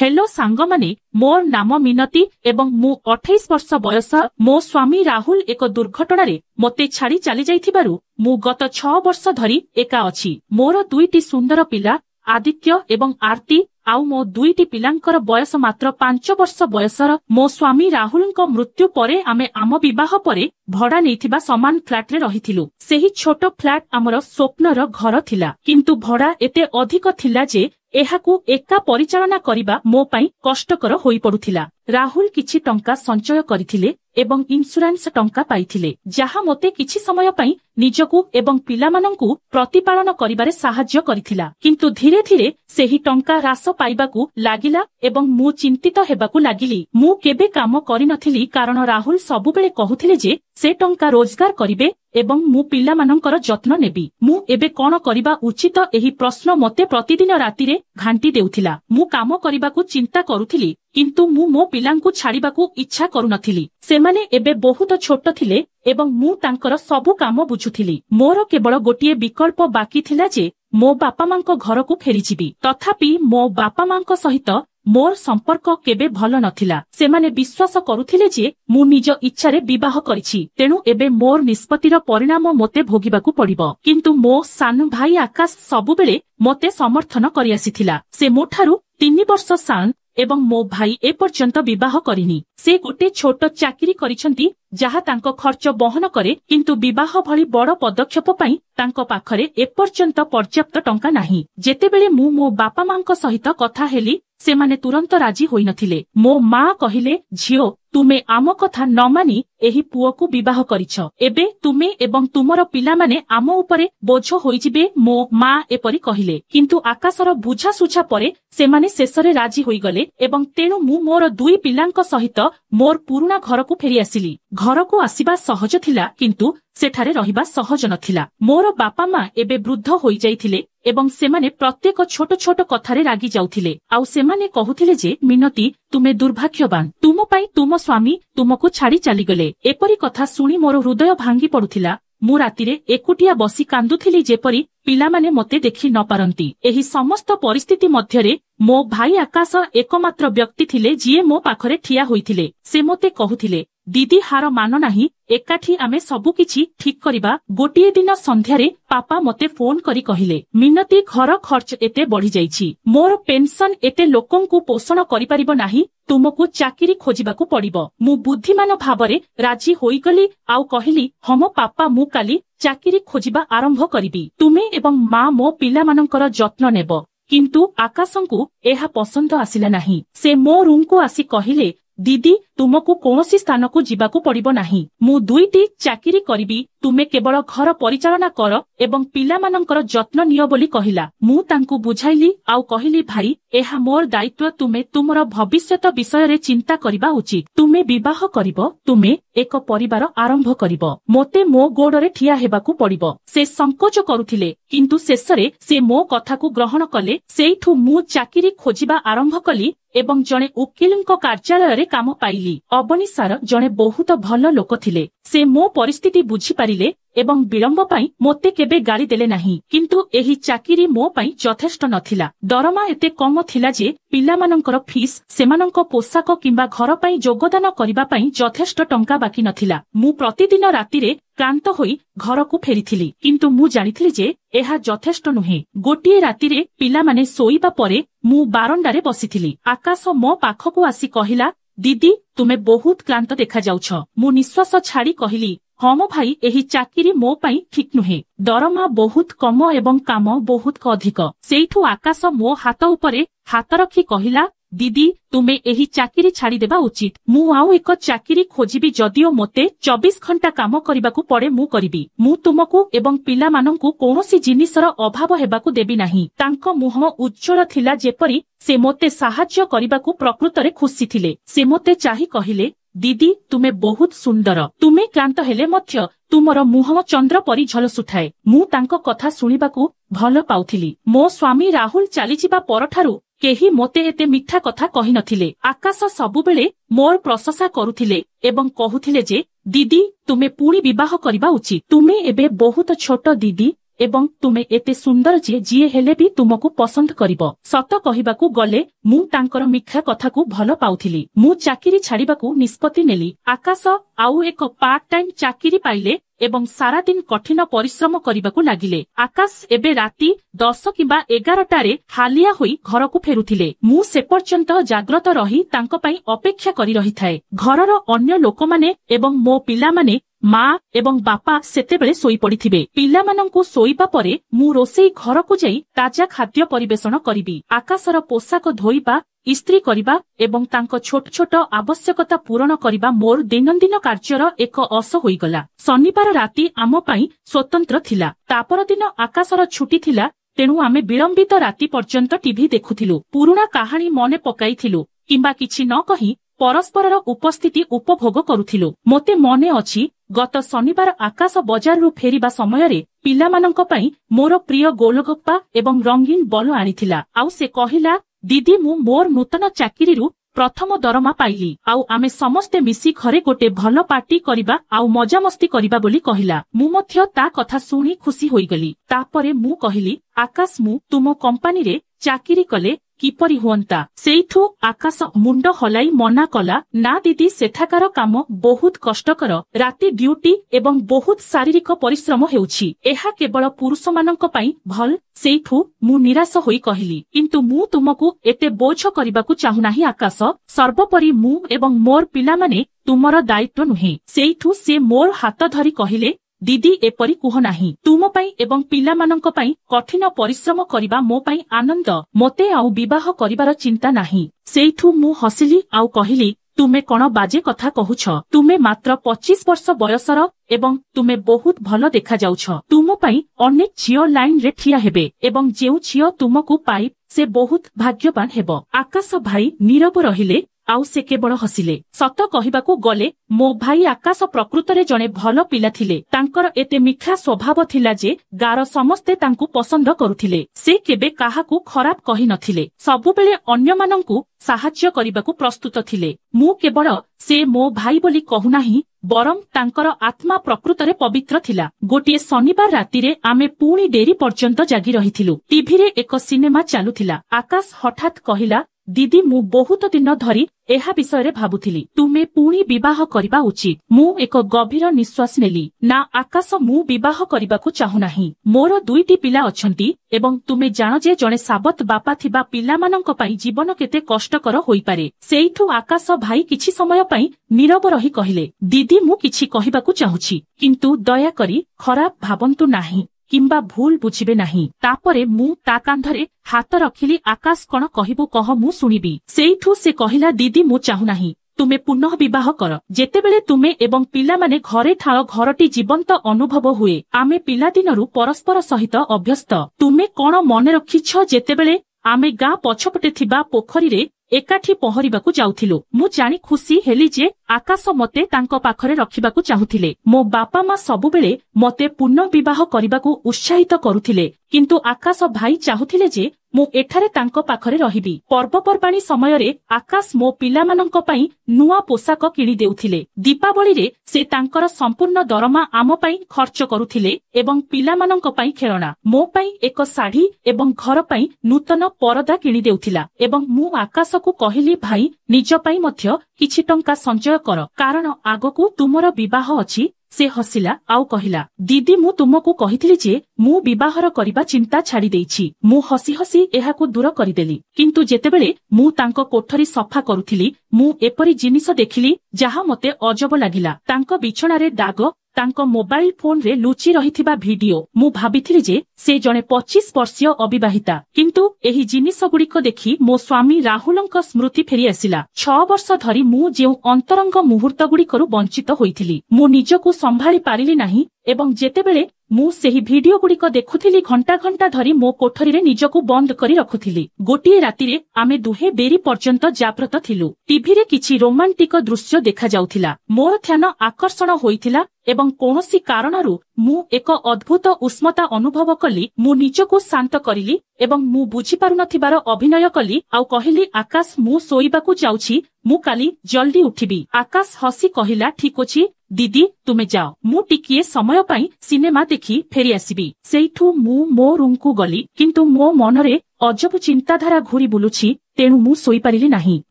Hello सांगमाने मोर नाम मिनती एवं मु 28 वर्ष बयस मो स्वामी राहुल एक दुर्घटना रे मते छाड़ी चली जाइथिबारु मु गत 6 वर्ष धरी एका अछि। मोर दुईटी सुंदर पिला आदित्य एवं आरती आउ मो दुईटी पिलांकर बयस मात्र 5 वर्ष बयसर। मो स्वामी राहुलଙ୍କ मृत्यु परे आमे आम विवाह परे भड़ा नैथिबा समान फ्लैट रे रहिथिलु। सेही छोटो फ्लैट हमर स्वप्नर घर थिला, किंतु भड़ा एते अधिक थिला जे एहाकू एका परिचालना करिबा मो पई कष्टकर होई पडुथिला। राहुल किछि टंका संचय करिथिले एवं इंश्योरेंस टंका पाइथिले, जाहा मोते किछि समय पई निजकू एवं पिलामानंकू प्रतिपालन करिबारे साहाय्य करिथिला। किंतु धीरे धीरे सेही टंका रास पाइबाकू लागिला एवं मु चिंतित हेबाकू लागिली। मु केबे काम करि नथिली कारण राहुल सबुबेले कहुथिले जे से टंका रोजगार करिबे एवं मु पिलामानंकर जत्न नेबी। मु एबे कोन करिबा उचित एही प्रश्न मते प्रतिदिन रातिरे घांटी देउथिला। मु काम करिबाकू चिंता करुथिली, किंतु मु मो पिलांकू छाड़िबाकू इच्छा करुनथिली। सेमाने एबे बहुत छोट थिले एवं मु तांकर सबु काम बुझुथिली। मोर केवल गोटिए विकल्प बाकी थिला जे मो बापा मांको घरकू फेरिजिबी। तथापि मो बापा मांको सहित मोर संपर्क केबे भल नथिला। सेमाने विश्वास करुथिले जे मु निज इच्छारे विवाह करिछि, तेणु एबे मोर निष्पत्तिर परिणाम मोते भोगिबाकू पड़िबो। किंतु मो सान भाई आकाश सबुबेले मोते समर्थन करि आसिथिला। से मोठारू 3 वर्ष सान एवं मो भाई ए पर्यंत विवाह करिनी। से गोटे छोट चाकरी करिसंती जहा तांको खर्च बहन करे, किंतु विवाह भली बड़ पदक्षेप पई तांको पाखरे ए पर्यंत पर्याप्त टंका नाही। जेतेबेले मु मो बापा मांको सहित कथा हेली सेमाने तुरंत राजी होई नथिले। मो मां कहिले, झियो तुमे आम कथा न मानी एही पुओकू विवाह करिछ, एबे तुमे एवं तुमर पिलामाने आम उपरे बोझ होइजिबे। मो मां एपरि कहिले, किंतु आकाशर बुझा सुझा परे सेमाने शेषरे राजी होई गले एवं तेणु मु मोर दुई पिलांक सहित मोर पुरुणा घरकू फेरी आसिली। घरकू आसिबा सहज थिला, किंतु सेठारे रहिबा सहज नथिला। मोर बापा मां एबे वृद्ध होई जाइथिले एवं सेमाने प्रत्येक छोट छोट कथारे रागी जाउथिले। आउ सेमाने कहुथिले जे मिनती तुमे दुर्भाग्यवान, तुम पई तुम स्वामी तुमको छाड़ी चली गले। एपरी कथा सुनी मोर हृदय भांगी पडुथिला। मु रातिरे एकुटिया बसी कांदुथिली जेपरी पिलामाने मते देखि न पारंती। एही समस्त परिस्थिति मध्यरे मो भाई आकाश एकमात्र व्यक्ति थिले जिए मो पाखरे ठिया होइथिले। से मते कहुथिले, दीदी हार मान नाही, एकाठी आमे सबु किछि ठीक करिबा। गोटिए दिन संध्यारे पापा मते फोन करी कहिले, मिनती घर खर्च एते बढ़ी जाइछि, मोर पेंशन एते लोकंकु पोषण करि परिबो नाही, तुमको चाकरी खोजिबाकू पड़िबो। मु बुद्धिमान भावरे राजी होई गली आउ कहिली, हम पापा मु काली चाकरी खोजिबा आरंभ करिबी, तुमे एवं मां मो पिला मानकर जत्न नेबो। किंतु आकाशंकु एहा पसंद आसिला नाही। से मो रूम को आसी कहिले, दीदी तुमको कौनसी स्थान को जीवाकू पड़िबो नाही, मु दुईटी चाकरी करिबी, तुमे केवल घर परिचालना कर एवं पिला मानकर जत्न नियो बोली कहिला। मु तांकू बुझाइली आउ कहिली, भाई एहा मोर दायित्व, तुमे तुमर भविष्यत विषय रे चिंता करिबा उचित। तुमे विवाह करिबो, तुमे एक परिवार आरंभ करिबो, मोते मो गोड़रे ठिया हेबाकू पड़िबो। से संकोच करुथिले, किंतु शेषरे से मो कथाकू ग्रहण कले। सेइठु मु चाकरी खोजिबा आरंभ कली एवं जणे उकिलଙ୍କ कार्यालय रे काम पाइली। अबनी सार जणे बहुत भल लोक थिले। से मो परिस्थिति बुझी पारिले एवं विलंब पाई मोते केबे गाली देले नाही, किंतु एही चाकरी मो पाई यथेष्ट नथिला। दरमा एते कम थिला जे पिलामानंकर फीस, सेमानंक पोशाक किंबा घर पाई योगदान करिबा पाई यथेष्ट टंका बाकी नथिला। मु प्रतिदिन रातिरे क्लांत होई घरकू फेरिथिली, किंतु मु जानिथिली जे एहा यथेष्ट नुहे। गोटिए रातिरे पिलामाने सोईबा परे मु बारंडारे बसिथिली। आकाश मो पाखकू आसी कहिला, दीदी तुमे बहुत क्लांत देखा जाउछ। मु निश्वास छाड़ी कहिली, हम भाई एही चाकरी मो पाई ठीक नुहे, दरमा बहुत कम एवं काम बहुत अधिक। सेइठु आकाश मो हाथ उपरे हाथ रखी कहिला, दीदी तुमे एही चाकरी छाड़ी देबा उचित। मु आउ एक चाकरी खोजिबी, जदिओ मोते 24 घंटा काम करिबाकू पड़े मु करिबी। मु तुमको एवं पिला मानंकू कोनोसी जिनिसर अभाव हेबाकू देबी नाही। तांको मुह उज्जवल थिला जेपरी से मोते साहाय्य करिबाकू प्रकृतरे खुशी थिले। से मोते चाहि कहिले, दीदी तुमे बहुत सुंदर, तुमे क्लांत हेले मध्य तुमर मुह चंद्र परी झलसुठाए। मु तांको कथा सुनिबाकू भल पाउथिली। मो स्वामी राहुल चली जिबा परठारू केही मोते एते मिठा कथा कहि नथिले। आकाश सबुबेले मोर प्रशंसा करुथिले एवं कहुथिले जे दीदी तुमे पुणी विवाह करिबा उचित, तुमे एबे बहुत छोट दीदी, ଏବଂ ତୁମେ ଏତେ ସୁନ୍ଦର ଯେ ଯିଏ ହେଲେ ବି ତୁମକୁ ପସନ୍ଦ କରିବ। ସତ କହିବାକୁ ଗଲେ ମୁଁ ତାଙ୍କର ମିଥ୍ୟା କଥାକୁ ଭଲ ପାଉଥିଲି। ମୁଁ ଚାକିରି ଛାଡ଼ିବାକୁ ନିଷ୍ପତ୍ତି ନେଲି। ଆକାଶ ଆଉ ଏକ ପାର୍ଟ ଟାଇମ୍ ଚାକିରି ପାଇଲେ ଏବଂ ସାରାଦିନ କଠିନ ପରିଶ୍ରମ କରିବାକୁ ଲାଗିଲେ। ଆକାଶ ଏବେ ରାତି 10 କିମ୍ବା 11ଟାରେ ହାଲିଆ ହୋଇ ଘରକୁ ଫେରୁଥିଲେ। ମୁଁ ସେ ପର୍ଯ୍ୟନ୍ତ ଜାଗ୍ରତ ରହି ତାଙ୍କ ପାଇଁ ଅପେକ୍ଷା କରି ରହିଥାଏ। ଘରର ଅନ୍ୟ ଲୋକମାନେ ଏବଂ ମୋ ପିଲାମାନେ ମା ଏବଂ ବାପା ସେତେବେଳେ ଶୋଇପଡ଼ିଥିବେ। ପିଲାମାନଙ୍କୁ ଶୋଇବା ପରେ ମୁଁ ରୋଷେଇ ଘରକୁ ଯାଇ ତାଜା ଖାଦ୍ୟ ପରିବେଷଣ କରିବି। ଆକାଶର ପୋଷାକ ଧୋଇବା, ଇସ୍ତ୍ରୀ କରିବା ଏବଂ ତାଙ୍କ ଛୋଟ ଛୋଟ ଆବଶ୍ୟକତା ପୂରଣ କରିବା ମୋର ଦୈନନ୍ଦିନ କାର୍ଯ୍ୟର ଏକ ଅଂଶ ହୋଇଗଲା। ଶନିବାର ରାତି ଆମ ପାଇଁ ସ୍ୱତନ୍ତ୍ର ଥିଲା। ତାପରଦିନ ଆକାଶର ଛୁଟି ଥିଲା, ତେଣୁ ଆମେ ବିଳମ୍ବିତ ରାତି ପର୍ଯ୍ୟନ୍ତ ଟିଭି ଦେଖୁଥିଲୁ, ପୁରୁଣା କାହାଣୀ ମନେ ପକାଇଥିଲୁ କିମ୍ବା କିଛି ନ କହି ପରସ୍ପରର ଉପସ୍ଥିତି ଉପଭୋଗ କରୁଥିଲୁ। ମୋତେ ମନେ ଅଛି ଗତ ଶନିବାର ଆକାଶ ବଜାରରୁ ଫେରିବା ସମୟରେ ପିଲାମାନଙ୍କ ପାଇଁ ମୋର ପ୍ରିୟ ଗୋଲଗପ୍ପା ଏବଂ ରଙ୍ଗୀନ ବଲ ଆଣିଥିଲା। ଆଉ ସେ କହିଲା, ଦିଦି ମୁଁ ମୋର ନୂତନ ଚାକିରିରୁ ପ୍ରଥମ ଦରମା ପାଇଲି ଆଉ ଆମେ ସମସ୍ତେ ମିଶି ଘରେ ଗୋଟେ ଭଲ ପାର୍ଟି କରିବା ଆଉ ମଜାମସ୍ତି କରିବା ବୋଲି କହିଲା। ମୁଁ ମଧ୍ୟ ତା କଥା ଶୁଣି ଖୁସି ହୋଇଗଲି। ତାପରେ ମୁଁ କହିଲି, ଆକାଶ ମୁଁ ତୁମ କମ୍ପାନୀରେ ଚାକିରି କଲେ କିପରି ହୁଅନ୍ତା? ସେଇଠୁ ଆକାଶ ମୁଣ୍ଡ ହଲାଇ ମନା କଲା, ନା ଦିଦି ସେଠାକାର କାମ ବହୁତ କଷ୍ଟକର, ରାତି ଡ୍ୟୁଟି ଏବଂ ବହୁତ ଶାରୀରିକ ପରିଶ୍ରମ ହେଉଛି। ଏହା କେବଳ ପୁରୁଷମାନଙ୍କ ପାଇଁ ଭଲ। ସେଇଠୁ ମୁଁ ନିରାଶ ହୋଇ କହିଲି, କିନ୍ତୁ ମୁଁ ତୁମକୁ ଏତେ ବୋଝ କରିବାକୁ ଚାହୁଁନାହିଁ ଆକାଶ। ସର୍ବୋପରି ମୁଁ ଏବଂ ମୋର ପିଲାମାନେ ତୁମର ଦାୟିତ୍ୱ ନୁହେଁ। ସେଇଠୁ ସେ ମୋର ହାତ ଧରି କହିଲେ, ଦିଦି ଏପରି କୁହ ନାହିଁ। ତୁମ ପାଇଁ ଏବଂ ପିଲାମାନଙ୍କ ପାଇଁ କଠିନ ପରିଶ୍ରମ କରିବା ମୋ ପାଇଁ ଆନନ୍ଦ। ମୋତେ ଆଉ ବିବାହ କରିବାର ଚିନ୍ତା ନାହିଁ। ସେଇଠୁ ମୁଁ ହସିଲି ଆଉ କହିଲି, ତୁମେ କଣ ବାଜେ କଥା କହୁଛ? ତୁମେ ମାତ୍ର 25 ବର୍ଷ ବୟସର ଏବଂ ତୁମେ ବହୁତ ଭଲ ଦେଖାଯାଉଛ। ତୁମ ପାଇଁ ଅନେକ ଝିଅ ଲାଇନରେ ଠିଆ ହେବେ ଏବଂ ଯେଉଁ ଝିଅ ତୁମକୁ ପାଇ ସେ ବହୁତ ଭାଗ୍ୟବାନ ହେବ। ଆକାଶ ଭାଇ ନୀରବ ରହିଲେ ଆଉ ସେ କେବଳ ହସିଲେ। ସତ କହିବାକୁ ଗଲେ ମୋ ଭାଇ ଆକାଶ ପ୍ରକୃତରେ ଜଣେ ଭଲ ପିଲା ଥିଲେ। ତାଙ୍କର ଏତେ ମିଠା ସ୍ୱଭାବ ଥିଲା ଯେ ଗାଁର ସମସ୍ତେ ତାଙ୍କୁ ପସନ୍ଦ କରୁଥିଲେ। ସେ କେବେ କାହାକୁ ଖରାପ କହିନଥିଲେ। ସବୁବେଳେ ଅନ୍ୟମାନଙ୍କୁ ସାହାଯ୍ୟ କରିବାକୁ ପ୍ରସ୍ତୁତ ଥିଲେ। ମୁଁ କେବଳ ସେ ମୋ ଭାଇ ବୋଲି କହୁନାହିଁ, ବରଂ ତାଙ୍କର ଆତ୍ମା ପ୍ରକୃତରେ ପବିତ୍ର ଥିଲା। ଗୋଟିଏ ଶନିବାର ରାତିରେ ଆମେ ପୁଣି ଡେରି ପର୍ଯ୍ୟନ୍ତ ଜାଗି ରହିଥିଲୁ। ଟିଭିରେ ଏକ ସିନେମା ଚାଲୁଥିଲା। ଆକାଶ ହଠାତ୍ କହିଲା, ଦିଦି ମୁଁ ବହୁତ ଦିନ ଧରି ଏହା ବିଷୟରେ ଭାବୁଥିଲି। ତୁମେ ପୁଣି ବିବାହ କରିବା ଉଚିତ। ମୁଁ ଏକ ଗଭୀର ନିଶ୍ୱାସ ନେଲି। ନା ଆକାଶ, ମୁଁ ବିବାହ କରିବାକୁ ଚାହୁଁନାହିଁ। ମୋର 2ଟି ପିଲା ଅଛନ୍ତି ଏବଂ ତୁମେ ଜାଣ ଯେ ଜଣେ ସାବତ ବାପା ଥିବା ପିଲାମାନଙ୍କ ପାଇଁ ଜୀବନ କେତେ କଷ୍ଟକର ହୋଇପାରେ। ସେଇଠୁ ଆକାଶ ଭାଇ କିଛି ସମୟ ପାଇଁ ନୀରବ ରହି କହିଲେ, ଦିଦି ମୁଁ କିଛି କହିବାକୁ ଚାହୁଁଛି, କିନ୍ତୁ ଦୟାକରି ଖରାପ ଭାବନ୍ତୁ ନାହିଁ କିମ୍ବା ଭୁଲ ବୁଝିବେ ନାହିଁ। ତାପରେ ମୁଁ ତା କାନ୍ଧରେ ହାତ ରଖିଲି। ଆକାଶ କଣ କହିବୁ କହ, ମୁଁ ଶୁଣିବି। ସେଇଠୁ ସେ କହିଲା, ଦିଦି ମୁଁ ଚାହୁଁନାହିଁ ତୁମେ ପୁନଃ ବିବାହ କର। ଯେତେବେଳେ ତୁମେ ଏବଂ ପିଲାମାନେ ଘରେ ଥାଅ ଘରଟି ଜୀବନ୍ତ ଅନୁଭବ ହୁଏ। ଆମେ ପିଲାଦିନରୁ ପରସ୍ପର ସହିତ ଅଭ୍ୟସ୍ତ। ତୁମେ କଣ ମନେ ରଖିଛ ଯେତେବେଳେ ଆମେ ଗାଁ ପଛପଟେ ଥିବା ପୋଖରୀରେ ଏକାଠି ପହଁରିବାକୁ ଯାଉଥିଲୁ? ମୁଁ ଜାଣି ଖୁସି ହେଲି ଯେ ଆକାଶ ମୋତେ ତାଙ୍କ ପାଖରେ ରଖିବାକୁ ଚାହୁଁଥିଲେ। ମୋ ବାପା ମା ସବୁବେଳେ ମୋତେ ପୁନଃ ବିବାହ କରିବାକୁ ଉତ୍ସାହିତ କରୁଥିଲେ, କିନ୍ତୁ ଆକାଶ ଭାଇ ଚାହୁଁଥିଲେ ଯେ ମୁଁ ଏଠାରେ ତାଙ୍କ ପାଖରେ ରହିବି। ପର୍ବପର୍ବାଣୀ ସମୟରେ ଆକାଶ ମୋ ପିଲାମାନଙ୍କ ପାଇଁ ନୂଆ ପୋଷାକ କିଣି ଦେଉଥିଲେ। ଦୀପାବଳିରେ ସେ ତାଙ୍କର ସମ୍ପୂର୍ଣ୍ଣ ଦରମା ଆମ ପାଇଁ ଖର୍ଚ୍ଚ କରୁଥିଲେ ଏବଂ ପିଲାମାନଙ୍କ ପାଇଁ ଖେଳଣା, ମୋ ପାଇଁ ଏକ ଶାଢ଼ୀ ଏବଂ ଘର ପାଇଁ ନୂତନ ପରଦା କିଣି ଦେଉଥିଲା। ଏବଂ ମୁଁ ଆକାଶକୁ କହିଲି, ଭାଇ ନିଜ ପାଇଁ ମଧ୍ୟ କିଛି ଟଙ୍କା ସଞ୍ଚୟ କର, କାରଣ ଆଗକୁ ତୁମର ବିବାହ ଅଛି। ସେ ହସିଲା ଆଉ କହିଲା, ଦିଦି ମୁଁ ତୁମକୁ କହିଥିଲି ଯେ ମୁଁ ବିବାହର କରିବା ଚିନ୍ତା ଛାଡ଼ି ଦେଇଛି। ମୁଁ ହସି ହସି ଏହାକୁ ଦୂର କରିଦେଲି। କିନ୍ତୁ ଯେତେବେଳେ ମୁଁ ତାଙ୍କ କୋଠରୀ ସଫା କରୁଥିଲି, ମୁଁ ଏପରି ଜିନିଷ ଦେଖିଲି ଯାହା ମୋତେ ଅଜବ ଲାଗିଲା। ତାଙ୍କ ବିଛଣାରେ ଦାଗ, ତାଙ୍କ ମୋବାଇଲ ଫୋନରେ ଲୁଚି ରହିଥିବା ଭିଡିଓ। ମୁଁ ଭାବିଥିଲି ଯେ ସେ ଜଣେ 25 ବର୍ଷୀୟ ଅବିବାହିତା, କିନ୍ତୁ ଏହି ଜିନିଷଗୁଡ଼ିକ ଦେଖି ମୋ ସ୍ୱାମୀ ରାହୁଲଙ୍କ ସ୍ମୃତି ଫେରିଆସିଲା। 6 ବର୍ଷ ଧରି ମୁଁ ଯେଉଁ ଅନ୍ତରଙ୍ଗ ମୁହୂର୍ତ୍ତଗୁଡ଼ିକରୁ ବଞ୍ଚିତ ହୋଇଥିଲି, ମୁଁ ନିଜକୁ ସମ୍ଭାଳି ପାରିଲି ନାହିଁ ଏବଂ ଯେତେବେଳେ ମୁଁ ସେହି ଭିଡିଓ ଗୁଡ଼ିକ ଦେଖୁଥିଲି, ଘଣ୍ଟା ଘଣ୍ଟା ଧରି ମୋ କୋଠରୀରେ ନିଜକୁ ବନ୍ଦ କରି ରଖୁଥିଲି। ଗୋଟିଏ ରାତିରେ ଆମେ ଦୁହେଁ ଡେରି ପର୍ଯ୍ୟନ୍ତ ଜାଗ୍ରତ ଥିଲୁ। ଟିଭିରେ କିଛି ରୋମାଣ୍ଟିକ ଦୃଶ୍ୟ ଦେଖାଯାଉଥିଲା। ମୋର ଧ୍ୟାନ ଆକର୍ଷଣ ହୋଇଥିଲା ଏବଂ କୌଣସି କାରଣରୁ ମୁଁ ଏକ ଅଦ୍ଭୁତ ଉଷ୍ମତା ଅନୁଭବ କଲି। ମୁଁ ନିଜକୁ ଶାନ୍ତ କରିଲି ଏବଂ ମୁଁ ବୁଝିପାରୁନଥିବାର ଅଭିନୟ କଲି ଆଉ କହିଲି, ଆକାଶ, ମୁଁ ଶୋଇବାକୁ ଯାଉଛି, ମୁଁ କାଲି ଜଲ୍ଦି ଉଠିବି। ଆକାଶ ହସି କହିଲା, ଠିକ୍ ଅଛି ଦିଦି, ତୁମେ ଯାଅ, ମୁଁ ଟିକିଏ ସମୟ ପାଇଁ ସିନେମା ଦେଖି ଫେରି ଆସିବି। ସେଇଠୁ ମୁଁ ମୋ ରୁମକୁ ଗଲି, କିନ୍ତୁ ମୋ ମନରେ ଅଜବ ଚିନ୍ତାଧାରା ଘୁରି ବୁଲୁଛି, ତେଣୁ ମୁଁ ଶୋଇପାରିଲି ନାହିଁ।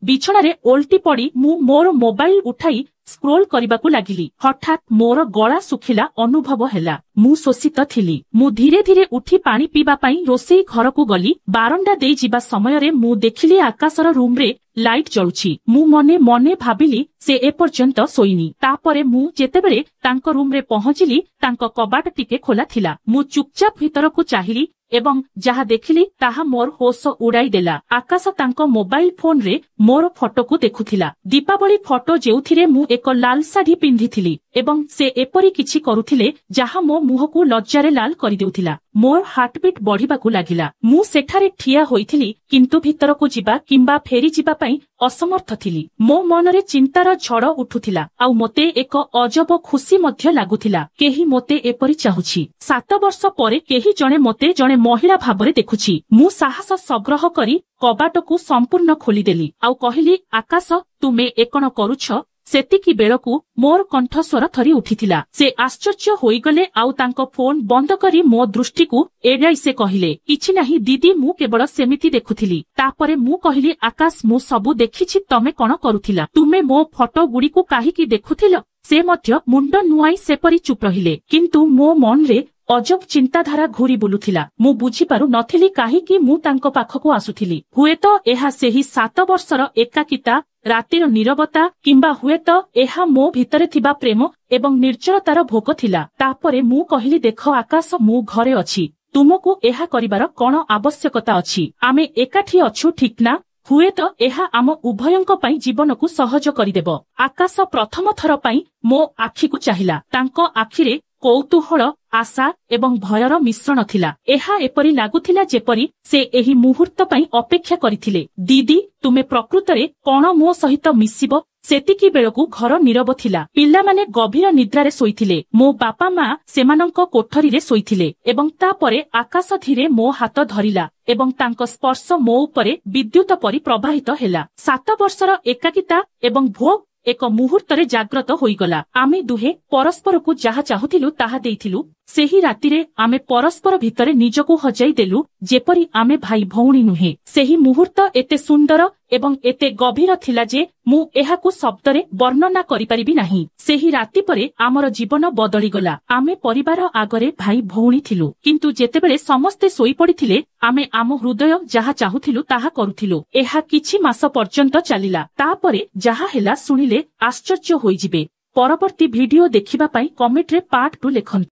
ବିଛଣାରେ ଓଲଟି ପଡ଼ି ମୁଁ ମୋର ମୋବାଇଲ ଉଠାଇ ସ୍କ୍ରୋଲ କରିବାକୁ ଲାଗିଲି। ହଠାତ୍ ମୋର ଗଳା ଶୁଖିଲା ଅନୁଭବ ହେଲା। ମୁଁ ଶୋଷିତ ଥିଲି। ମୁଁ ଧୀରେ ଧୀରେ ଉଠି ପାଣି ପିଇବା ପାଇଁ ରୋଷେଇ ଘରକୁ ଗଲି। ବାରଣ୍ଡା ଦେଇ ଯିବା ସମୟରେ ମୁଁ ଦେଖିଲି ଆକାଶର ରୁମରେ ଲାଇଟ୍ ଜଳୁଛି। ମୁଁ ମନେ ମନେ ଭାବିଲି, ସେ ଏପର୍ଯ୍ୟନ୍ତ ଶୋଇନି। ତାପରେ ମୁଁ ଯେତେବେଳେ ତାଙ୍କ ରୁମରେ ପହଞ୍ଚିଲି, ତାଙ୍କ କବାଟ ଟିକେ ଖୋଲା ଥିଲା। ମୁଁ ଚୁପଚାପ ଭିତରକୁ ଚାହିଁଲି ଏବଂ ଯାହା ଦେଖିଲି ତାହା ମୋର ହୋସ ଉଡାଇ ଦେଲା। ଆକାଶ ତାଙ୍କ ମୋବାଇଲ ଫୋନରେ ମୋର ଫଟୋକୁ ଦେଖୁଥିଲା। ଦୀପାବଳି ଫଟୋ, ଯେଉଁଥିରେ ମୁଁ ଏକ ଲାଲ ଶାଢୀ ପିନ୍ଧିଥିଲି ଏବଂ ସେ ଏପରି କିଛି କରୁଥିଲେ ଯାହା ମୋ ମୁହଁକୁ ଲଜ୍ଜାରେ ଲାଲ କରିଦେଉଥିଲା। ମୋର ହାର୍ଟବିଟ୍ ବଢିବାକୁ ଲାଗିଲା। ମୁଁ ସେଠାରେ ଠିଆ ହୋଇଥିଲି, କିନ୍ତୁ ଭିତରକୁ ଯିବା କିମ୍ବା ଫେରିଯିବା ପାଇଁ ଅସମର୍ଥ ଥିଲି। ମୋ ମନରେ ଚିନ୍ତାର ଝଡ଼ ଉଠୁଥିଲା ଆଉ ମୋତେ ଏକ ଅଜବ ଖୁସି ମଧ୍ୟ ଲାଗୁଥିଲା। କେହି ମୋତେ ଏପରି ଚାହୁଁଛି। 7 ବର୍ଷ ପରେ କେହି ଜଣେ ମୋତେ ଜଣେ ମହିଳା ଭାବରେ ଦେଖୁଛି। ମୁଁ ସାହସ ସଂଗ୍ରହ କରି କବାଟକୁ ସମ୍ପୂର୍ଣ୍ଣ ଖୋଲିଦେଲି ଆଉ କହିଲି, ଆକାଶ, ତୁମେ ଏ କଣ କରୁଛ? ସେତିକି ବେଳକୁ ମୋର କଣ୍ଠସ୍ୱର ଥରି ଉଠିଥିଲା। ସେ ଆଶ୍ଚର୍ଯ୍ୟ ହୋଇଗଲେ ଆଉ ତାଙ୍କ ଫୋନ ବନ୍ଦ କରି ମୋ ଦୃଷ୍ଟିକୁ ଏଡ଼ାଇ ସେ କହିଲେ, କିଛି ନାହିଁ ଦିଦି, ମୁଁ କେବଳ ସେମିତି ଦେଖୁଥିଲି। ତାପରେ ମୁଁ କହିଲି, ଆକାଶ, ମୁଁ ସବୁ ଦେଖିଛି। ତମେ କଣ କରୁଥିଲ? ତୁମେ ମୋ ଫଟୋ ଗୁଡ଼ିକୁ କାହିଁକି ଦେଖୁଥିଲ? ସେ ମଧ୍ୟ ମୁଣ୍ଡ ନୁଆଁଇ ସେପରି ଚୁପ୍ ରହିଲେ। କିନ୍ତୁ ମୋ ମନରେ ଅଜବ ଚିନ୍ତାଧାରା ଘୁରି ବୁଲୁଥିଲା। ମୁଁ ବୁଝିପାରୁ ନଥିଲି କାହିଁକି ମୁଁ ତାଙ୍କ ପାଖକୁ ଆସୁଥିଲି। ହୁଏତ ଏହା ସେହି 7 ବର୍ଷର ଏକାକିତା, ରାତିର ନୀରବତା, କିମ୍ବା ହୁଏତ ଏହା ମୋ ଭିତରେ ଥିବା ପ୍ରେମ ଏବଂ ନିର୍ଜରତାର ଭୋଗ ଥିଲା। ତାପରେ ମୁଁ କହିଲି, ଦେଖ ଆକାଶ, ମୁଁ ଘରେ ଅଛି। ତୁମକୁ ଏହା କରିବାର କଣ ଆବଶ୍ୟକତା ଅଛି? ଆମେ ଏକାଠି ଅଛୁ, ଠିକ୍ ନା? ହୁଏତ ଏହା ଆମ ଉଭୟଙ୍କ ପାଇଁ ଜୀବନକୁ ସହଜ କରିଦେବ। ଆକାଶ ପ୍ରଥମ ଥର ପାଇଁ ମୋ ଆଖିକୁ ଚାହିଁଲା। ତାଙ୍କ ଆଖିରେ କୌତୂହଳ, ଆଶା ଏବଂ ଭୟର ମିଶ୍ରଣ ଥିଲା। ଏହା ଏପରି ଲାଗୁଥିଲା ଯେପରି ସେ ଏହି ମୁହୂର୍ତ୍ତ ପାଇଁ ଅପେକ୍ଷା କରିଥିଲେ। ଦିଦି, ତୁମେ ପ୍ରକୃତରେ କଣ ମୋ ସହିତ ମିଶିବ? ସେତିକି ବେଳକୁ ଘର ନୀରବ ଥିଲା। ପିଲାମାନେ ଗଭୀର ନିଦ୍ରାରେ ଶୋଇଥିଲେ। ମୋ ବାପା ମା ସେମାନଙ୍କ କୋଠରୀରେ ଶୋଇଥିଲେ ଏବଂ ତାପରେ ଆକାଶ ଧୀରେ ମୋ ହାତ ଧରିଲା ଏବଂ ତାଙ୍କ ସ୍ପର୍ଶ ମୋ ଉପରେ ବିଦ୍ୟୁତ ପରି ପ୍ରବାହିତ ହେଲା। 7 ବର୍ଷର ଏକାକିତା ଏବଂ ଭୋଗ ଏକ ମୁହୂର୍ତ୍ତରେ ଜାଗ୍ରତ ହୋଇଗଲା। ଆମେ ଦୁହେଁ ପରସ୍ପରକୁ ଯାହା ଚାହୁଁଥିଲୁ ତାହା ଦେଇଥିଲୁ। ସେହି ରାତିରେ ଆମେ ପରସ୍ପର ଭିତରେ ନିଜକୁ ହଜାଇ ଦେଲୁ, ଯେପରି ଆମେ ଭାଇ ଭଉଣୀ ନୁହେଁ। ସେହି ମୁହୂର୍ତ୍ତ ଏତେ ସୁନ୍ଦର ଏବଂ ଏତେ ଗଭୀର ଥିଲା ଯେ ମୁଁ ଏହାକୁ ଶବ୍ଦରେ ବର୍ଣ୍ଣନା କରିପାରିବି ନାହିଁ। ସେହି ରାତି ପରେ ଆମର ଜୀବନ ବଦଳିଗଲା। ଆମେ ପରିବାର ଆଗରେ ଭାଇ ଭଉଣୀ ଥିଲୁ, କିନ୍ତୁ ଯେତେବେଳେ ସମସ୍ତେ ଶୋଇପଡ଼ିଥିଲେ, ଆମେ ଆମ ହୃଦୟ ଯାହା ଚାହୁଁଥିଲୁ ତାହା କରୁଥିଲୁ। ଏହା କିଛି ମାସ ପର୍ଯ୍ୟନ୍ତ ଚାଲିଲା। ତାପରେ ଯାହା ହେଲା ଶୁଣିଲେ ଆଶ୍ଚର୍ଯ୍ୟ ହୋଇଯିବେ। ପରବର୍ତ୍ତୀ ଭିଡିଓ ଦେଖିବା ପାଇଁ କମେଣ୍ଟରେ ପାର୍ଟ 2 ଲେଖନ୍ତୁ।